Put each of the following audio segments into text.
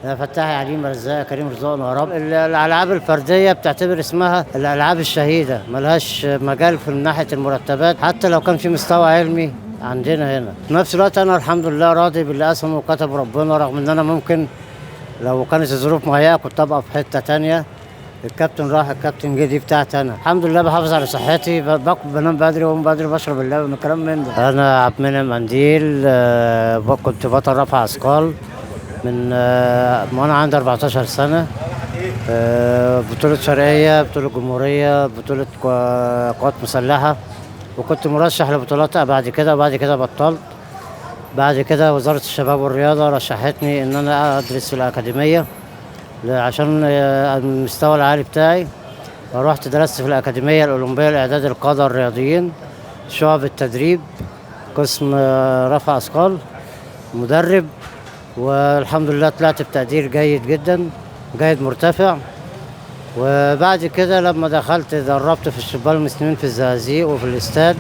يا فتاح يا عليم رزاق كريم رزقنا يا رب. الالعاب الفرديه بتعتبر اسمها الالعاب الشهيده، ملهاش مجال في ناحيه المرتبات حتى لو كان في مستوى علمي عندنا هنا. في نفس الوقت انا الحمد لله راضي باللي قسمه وكتب ربنا، رغم ان انا ممكن لو كانت الظروف مهيئه كنت ابقى في حته تانية. الكابتن راح الكابتن جه، دي بتاعتي انا. الحمد لله بحافظ على صحتي، باكل بنام بدري واقوم بدري، بشرب اللبن والكلام من ده. انا عبد المنعم قنديل، كنت بطل رفع اثقال من وانا عندي 14 سنه. بطوله شرقيه، بطوله جمهوريه، بطوله قوات مسلحه، وكنت مرشح لبطولات بعد كده بطلت. بعد كده وزاره الشباب والرياضه رشحتني ان انا ادرس في الاكاديميه عشان المستوى العالي بتاعي. ورحت درست في الأكاديمية الأولمبية لإعداد القادة الرياضيين، شعب التدريب، قسم رفع أثقال، مدرب. والحمد لله طلعت بتقدير جيد جدا، جيد مرتفع. وبعد كده لما دخلت دربت في الشبان المسلمين في الزقازيق وفي الاستاد،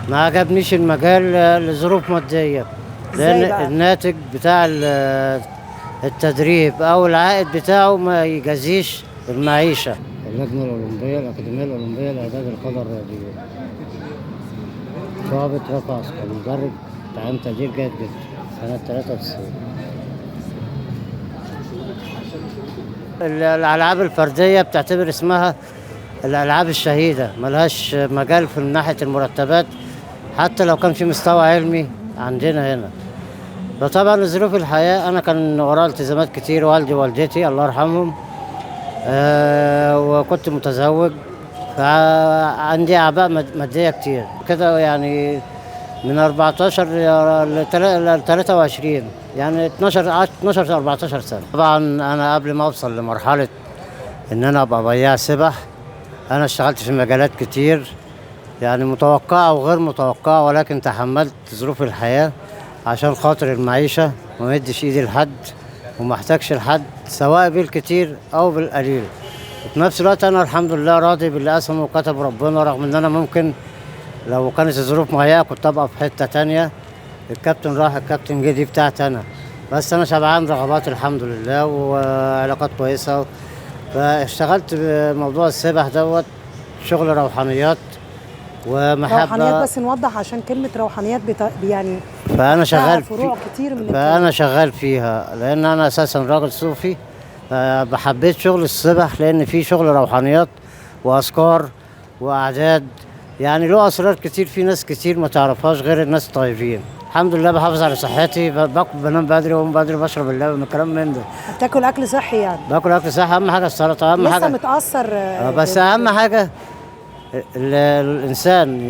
ما عجبنيش المجال لظروف مادية، لأن الناتج بتاع التدريب أو العائد بتاعه ما يجازيش المعيشة. اللجنة الأولمبية، الأكاديمية الأولمبية لإعداد القادة الرياضيين، شعبة رفع أثقال، مدرب، تعليم تقدير جيد جدا سنة 93. الألعاب الفردية بتعتبر اسمها الألعاب الشهيدة، ملهاش مجال في ناحية المرتبات حتى لو كان في مستوى علمي عندنا هنا. فطبعا ظروف الحياة أنا كان ورايا التزامات كتير، والدي ووالدتي الله يرحمهم، وكنت متزوج، فعندي أعباء مادية كتير كده، يعني من 14 ل 23، يعني 12 14 سنة. طبعا أنا قبل ما أوصل لمرحلة إن أنا أبقى بياع سبح، أنا اشتغلت في مجالات كتير، يعني متوقعة وغير متوقعة، ولكن تحملت ظروف الحياة عشان خاطر المعيشة، وما مدش إيدي لحد وما احتاجش لحد، سواء بالكتير أو بالقليل. وفي نفس الوقت أنا الحمد لله راضي باللي قسمه وكتب ربنا، رغم إن أنا ممكن لو كانت الظروف مهيئة كنت أبقى في حتة تانية. الكابتن راح الكابتن جه، دي بتاعتي أنا. بس أنا شبعان رغبات الحمد لله، وعلاقات كويسة. فاشتغلت بموضوع السبح دوت، شغل روحانيات ومحبة. روحانيات، بس نوضح عشان كلمة روحانيات يعني فأنا شغال فروع كتير من فأنا شغال فيها، لأن أنا أساسا راجل صوفي. فحبيت شغل السبح لأن فيه شغل روحانيات وأذكار وأعداد، يعني له أسرار كتير، في ناس كتير ما تعرفهاش غير الناس الطيبين. الحمد لله بحافظ على صحتي، باكل بنام بدري واقوم بدري، بشرب اللبن والكلام من ده. بتاكل أكل صحي يعني؟ باكل أكل صحي، أهم حاجة السلطة، أهم حاجة. لسه متأثر بس أهم حاجة الإنسان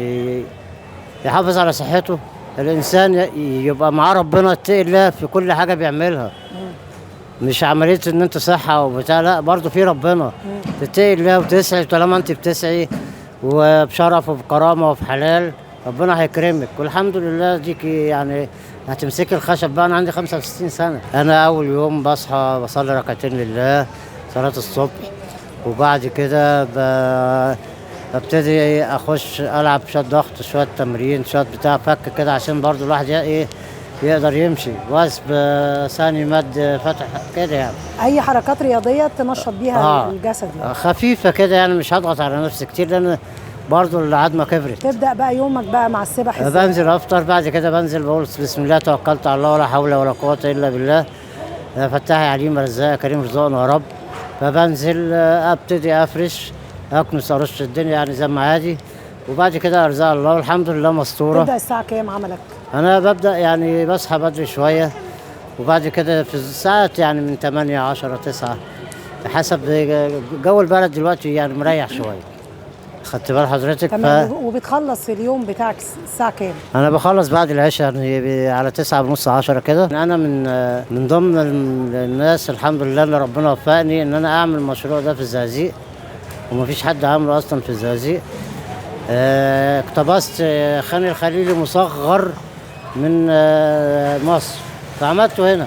يحافظ على صحته، الإنسان يبقى معاه ربنا، يتقي الله في كل حاجة بيعملها. مش عملية إن أنت صحة وبتاع، لا، برضه في ربنا. تتقي الله وتسعي، طالما أنت بتسعي وبشرف وبكرامة وفي حلال، ربنا هيكرمك. والحمد لله ديك يعني هتمسكي الخشب بقى. أنا عندي 65 سنة. أنا أول يوم بصحى بصلي ركعتين لله، صلاة الصبح، وبعد كده ببتدي اخش العب شويه ضغط، شويه تمرين، شويه بتاع فك كده، عشان برضو الواحد يقدر يمشي، وثب، ثاني مد، فتح كده يعني. اي حركات رياضيه تنشط بيها الجسد يعني. خفيفه كده، يعني مش هضغط على نفسي كتير، لان برضو العظمه كبرت. تبدا بقى يومك بقى مع السبح ازاي؟ بنزل افطر، بعد كده بنزل بقول بسم الله توكلت على الله، ولا حول ولا قوه الا بالله. يا فتاح يا عليم رزاق كريم رزقنا يا رب. فبنزل ابتدي افرش، اكنس، ارش الدنيا يعني زي ما عادي، وبعد كده ارزاق الله والحمد لله مستوره. تبدا الساعه كام عملك؟ انا ببدا يعني بصحى بدري شويه، وبعد كده في الساعات يعني من 8 10 9 حسب جو البلد دلوقتي، يعني مريح شويه. خدت بال حضرتك؟ تمام. وبتخلص اليوم بتاعك الساعه كام؟ انا بخلص بعد العشاء، يعني على 9 ونص 10 كده. انا من ضمن الناس الحمد لله اللي ربنا وفقني ان انا اعمل المشروع ده في الزقازيق، ومفيش حد عامله اصلا في الزقازيق. اقتبست خان الخليلي مصغر من مصر، فعملته هنا.